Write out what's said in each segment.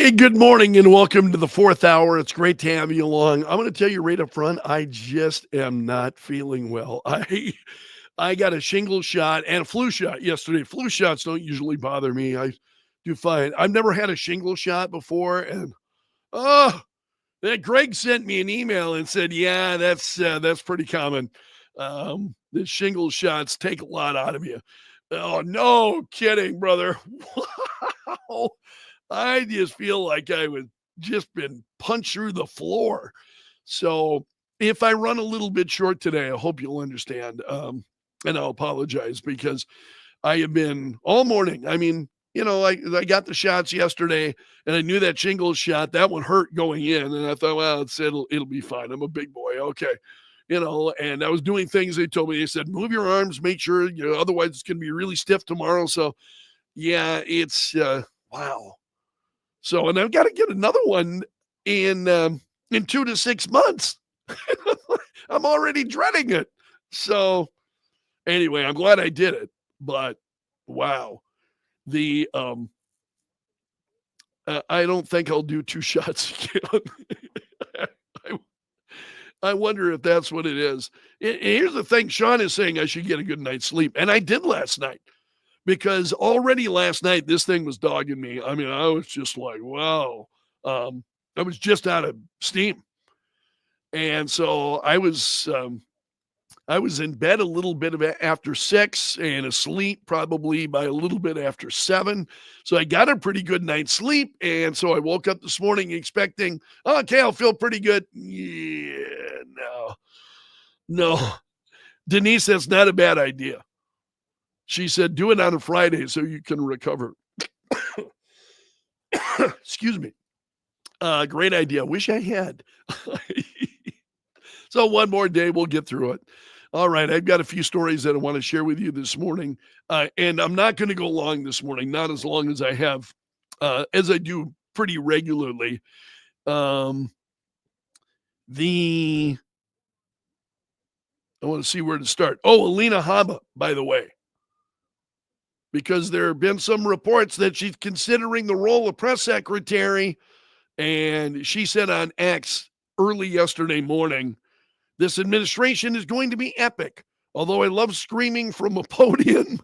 Hey, good morning and welcome to the fourth hour. It's great to have you along. I'm going to tell you right up front, I just am not feeling well. I got a shingle shot and a flu shot yesterday. Flu shots don't usually bother me. I do fine. I've never had a shingle shot before, and oh, then Greg sent me an email and said, "Yeah, that's pretty common. The shingle shots take a lot out of you." Oh, no kidding, brother. Wow. I just feel like I was just been punched through the floor. So if I run a little bit short today, I hope you'll understand. And I'll apologize because I have been all morning. I mean, I got the shots yesterday and I knew that shingles shot, that one hurt going in. And I thought, well, it'll be fine. I'm a big boy. Okay. And I was doing things they told me. They said, move your arms, make sure, otherwise it's going to be really stiff tomorrow. So yeah, it's, wow. So, and I've got to get another one in 2 to 6 months. I'm already dreading it. So, anyway, I'm glad I did it, but wow. The I don't think I'll do 2 shots again. I I wonder if that's what it is. Here's the thing, Sean is saying I should get a good night's sleep, and I did last night. Because already last night, this thing was dogging me. I mean, I was just like, wow. I was just out of steam. And so I was in bed a little bit after 6 and asleep probably by a little bit after 7. So I got a pretty good night's sleep. And so I woke up this morning expecting, okay, I'll feel pretty good. Yeah, no. Denise, that's not a bad idea. She said, do it on a Friday so you can recover. Excuse me. Great idea. Wish I had. So one more day, we'll get through it. All right. I've got a few stories that I want to share with you this morning. And I'm not going to go long this morning, not as long as I have, as I do pretty regularly. I want to see where to start. Oh, Alina Habba, by the way. Because there have been some reports that she's considering the role of press secretary. And she said on X early yesterday morning, this administration is going to be epic. Although I love screaming from a podium,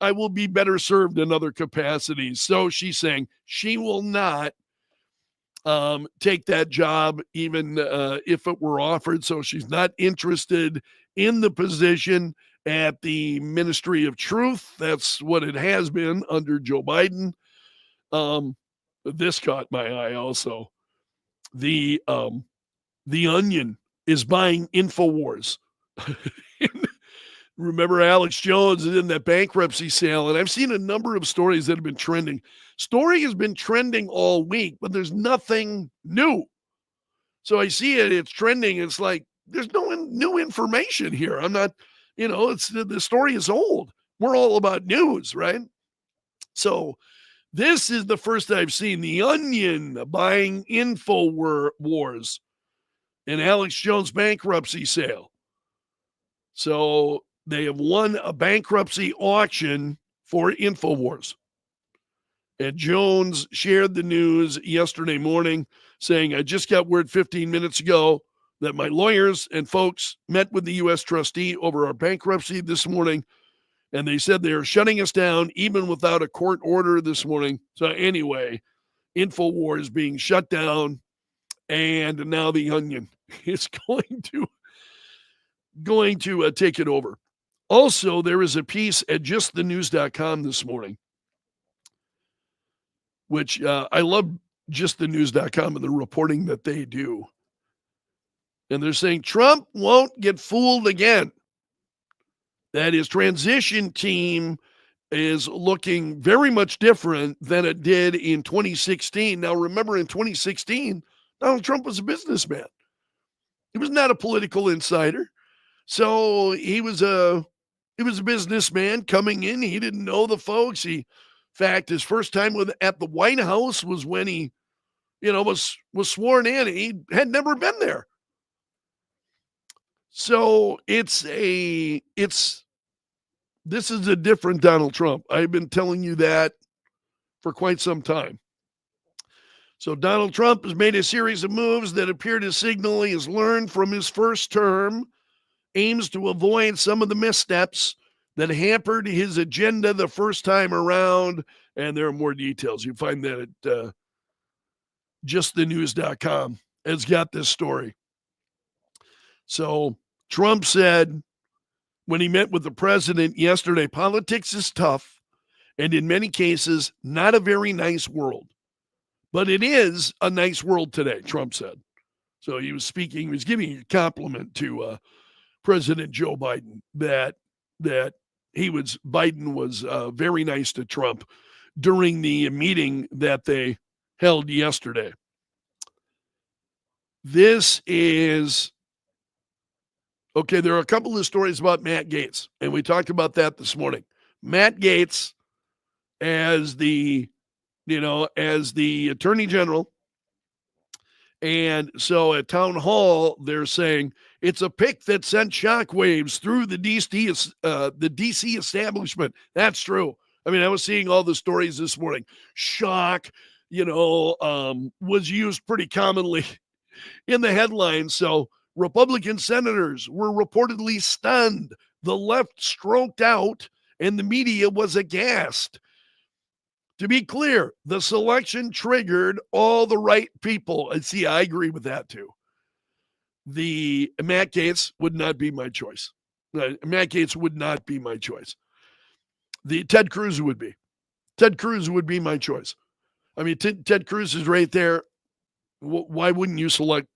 I will be better served in other capacities. So she's saying she will not take that job even if it were offered. So she's not interested in the position at the Ministry of Truth. That's what it has been under Joe Biden. This caught my eye also. The Onion is buying InfoWars. Remember Alex Jones is in that bankruptcy sale, and I've seen a number of stories that have been trending. Story has been trending all week, but there's nothing new. So I see it, it's trending. It's like, there's no new information here. I'm not, it's the story is old. We're all about news, right? So this is the first I've seen the Onion buying InfoWars in Alex Jones bankruptcy sale. So they have won a bankruptcy auction for InfoWars. And Jones shared the news yesterday morning saying, I just got word 15 minutes ago that my lawyers and folks met with the U.S. trustee over our bankruptcy this morning. And they said they are shutting us down even without a court order this morning. So anyway, InfoWars being shut down. And now the Onion is going to take it over. Also, there is a piece at justthenews.com this morning, which I love justthenews.com and the reporting that they do. And they're saying Trump won't get fooled again. That his transition team is looking very much different than it did in 2016. Now, remember, in 2016, Donald Trump was a businessman. He was not a political insider. So he was a businessman coming in. He didn't know the folks. In fact, his first time at the White House was when he, was sworn in. He had never been there. So this is a different Donald Trump. I've been telling you that for quite some time. So Donald Trump has made a series of moves that appear to signal he has learned from his first term, aims to avoid some of the missteps that hampered his agenda the first time around. And there are more details. You find that at justthenews.com. Has got this story. So Trump said when he met with the president yesterday, politics is tough and in many cases not a very nice world. But it is a nice world today, Trump said. So he was speaking, he was giving a compliment to President Joe Biden that Biden was very nice to Trump during the meeting that they held yesterday. This is okay. There are a couple of stories about Matt Gaetz, and we talked about that this morning. Matt Gaetz, as the Attorney General, and so at Town Hall they're saying it's a pick that sent shockwaves through the DC establishment. That's true. I mean, I was seeing all the stories this morning. Shock, was used pretty commonly in the headlines. So Republican senators were reportedly stunned. The left stroked out and the media was aghast. To be clear, the selection triggered all the right people. And see, I agree with that too. The Matt Gaetz would not be my choice. Matt Gaetz would not be my choice. The Ted Cruz would be. Ted Cruz would be my choice. I mean, Ted Cruz is right there. Why wouldn't you select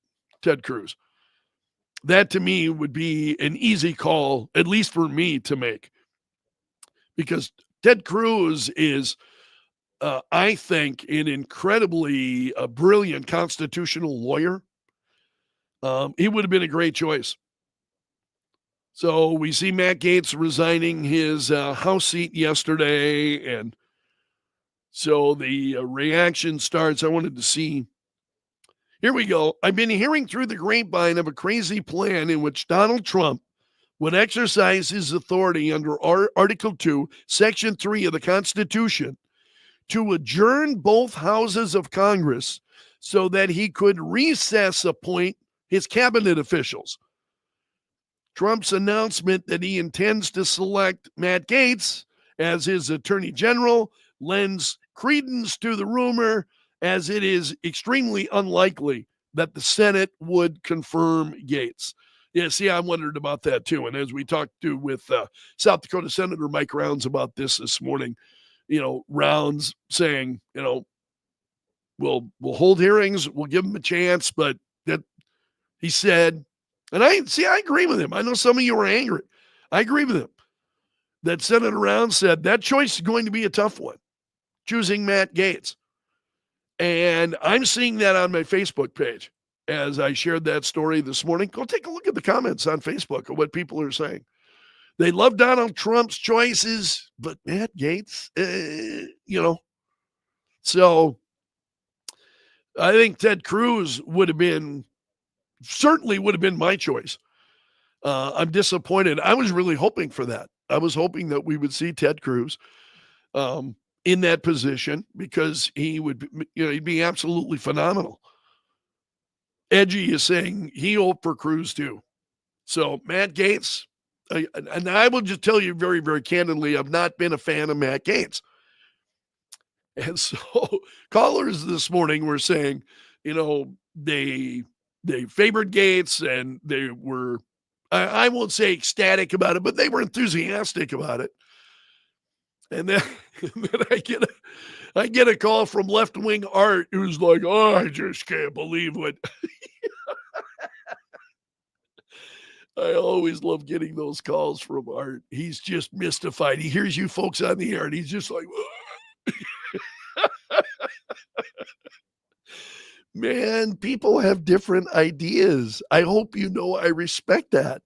Ted Cruz? That to me would be an easy call, at least for me to make. Because Ted Cruz is, I think, an incredibly brilliant constitutional lawyer. He would have been a great choice. So we see Matt Gaetz resigning his House seat yesterday. And so the reaction starts. I wanted to see. Here we go. I've been hearing through the grapevine of a crazy plan in which Donald Trump would exercise his authority under Article 2, Section 3 of the Constitution to adjourn both houses of Congress so that he could appoint his cabinet officials. Trump's announcement that he intends to select Matt Gaetz as his attorney general lends credence to the rumor, as it is extremely unlikely that the Senate would confirm Gaetz. Yeah, see, I wondered about that too. And as we talked with South Dakota Senator Mike Rounds about this morning, Rounds saying, we'll hold hearings, we'll give him a chance, but that he said, and I agree with him. I know some of you are angry. I agree with him. That Senator Rounds said that choice is going to be a tough one, choosing Matt Gaetz. And I'm seeing that on my Facebook page as I shared that story this morning. Go take a look at the comments on Facebook of what people are saying. They love Donald Trump's choices, but Matt Gaetz, So I think Ted Cruz certainly would have been my choice. I'm disappointed. I was really hoping for that. I was hoping that we would see Ted Cruz in that position because he'd be absolutely phenomenal. Edgy is saying he hoped for Cruz too. So Matt Gaetz, and I will just tell you very, very candidly, I've not been a fan of Matt Gaetz. And so callers this morning were saying, they favored Gaetz and they were, I won't say ecstatic about it, but they were enthusiastic about it. And then, I get a call from left-wing Art who's like, oh, I just can't believe what. I always love getting those calls from Art. He's just mystified. He hears you folks on the air and he's just like, man, people have different ideas. I hope I respect that.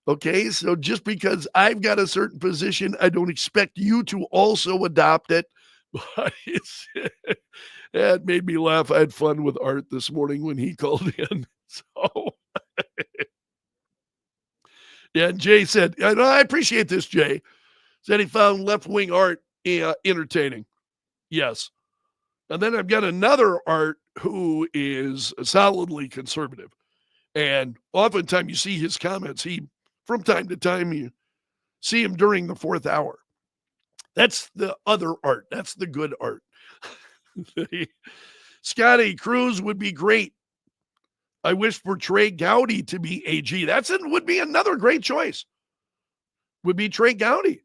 Okay, so just because I've got a certain position, I don't expect you to also adopt it. But that made me laugh. I had fun with Art this morning when he called in. So, yeah, Jay said, I appreciate this, Jay. Said he found left-wing Art entertaining. Yes. And then I've got another Art who is solidly conservative. And oftentimes you see his comments. From time to time, you see him during the fourth hour. That's the other Art. That's the good Art. Scotty Cruz would be great. I wish for Trey Gowdy to be AG. Would be another great choice. Would be Trey Gowdy.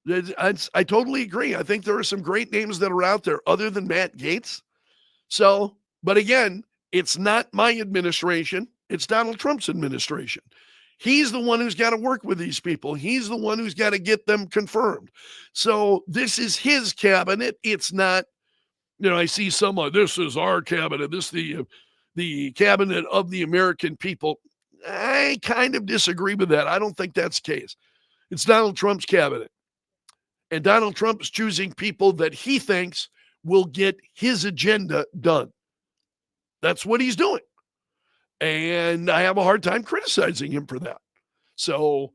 I totally agree. I think there are some great names that are out there other than Matt Gaetz. So, but again, it's not my administration. It's Donald Trump's administration. He's the one who's got to work with these people. He's the one who's got to get them confirmed. So this is his cabinet. It's not, I see someone, this is our cabinet. This is the cabinet of the American people. I kind of disagree with that. I don't think that's the case. It's Donald Trump's cabinet. And Donald Trump is choosing people that he thinks will get his agenda done. That's what he's doing. And I have a hard time criticizing him for that. So,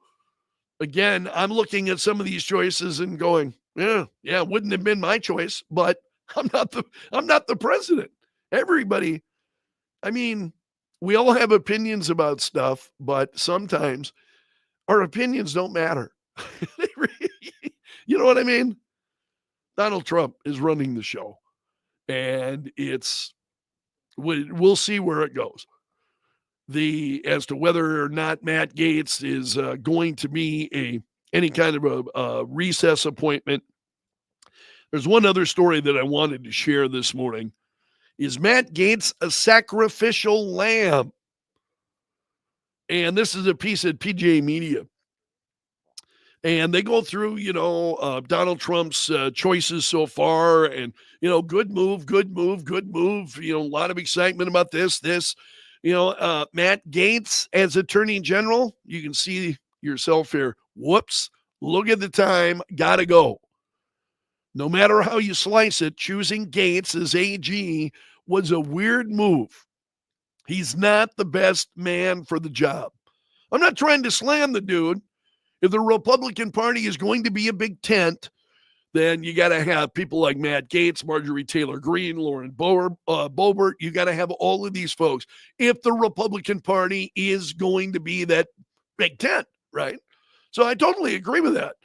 again, I'm looking at some of these choices and going, yeah, wouldn't have been my choice, but I'm not the president. Everybody, I mean, we all have opinions about stuff, but sometimes our opinions don't matter. You know what I mean? Donald Trump is running the show, and we'll see where it goes. As to whether or not Matt Gaetz is going to be any kind of a recess appointment. There's one other story that I wanted to share this morning. Is Matt Gaetz a sacrificial lamb? And this is a piece at PJ Media. And they go through, Donald Trump's choices so far and, good move. A lot of excitement about this. Matt Gaetz as Attorney General, you can see yourself here. Whoops, look at the time, gotta go. No matter how you slice it, choosing Gaetz as AG was a weird move. He's not the best man for the job. I'm not trying to slam the dude. If the Republican Party is going to be a big tent, then you got to have people like Matt Gaetz, Marjorie Taylor Greene, Lauren Boebert. You got to have all of these folks if the Republican Party is going to be that big tent, right? So I totally agree with that.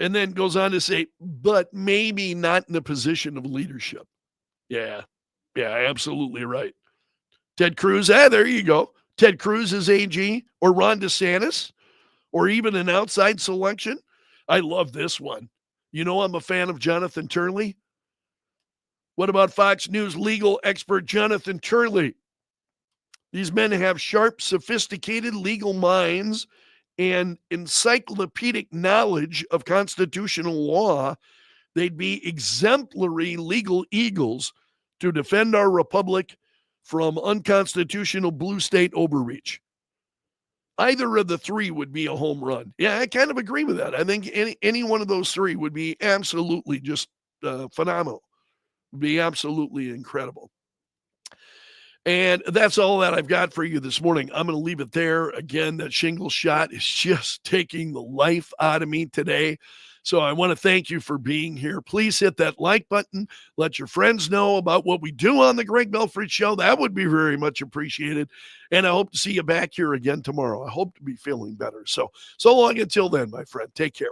And then goes on to say, but maybe not in a position of leadership. Yeah, absolutely right. Ted Cruz, there you go. Ted Cruz is AG, or Ron DeSantis, or even an outside selection. I love this one. I'm a fan of Jonathan Turley. What about Fox News legal expert Jonathan Turley? These men have sharp, sophisticated legal minds and encyclopedic knowledge of constitutional law. They'd be exemplary legal eagles to defend our republic from unconstitutional blue state overreach. Either of the three would be a home run. Yeah, I kind of agree with that. I think any one of those three would be absolutely just phenomenal. Would be absolutely incredible. And that's all that I've got for you this morning. I'm going to leave it there. Again, that shingle shot is just taking the life out of me today. So I want to thank you for being here. Please hit that like button. Let your friends know about what we do on the Greg Belfrage Show. That would be very much appreciated. And I hope to see you back here again tomorrow. I hope to be feeling better. So long until then, my friend. Take care.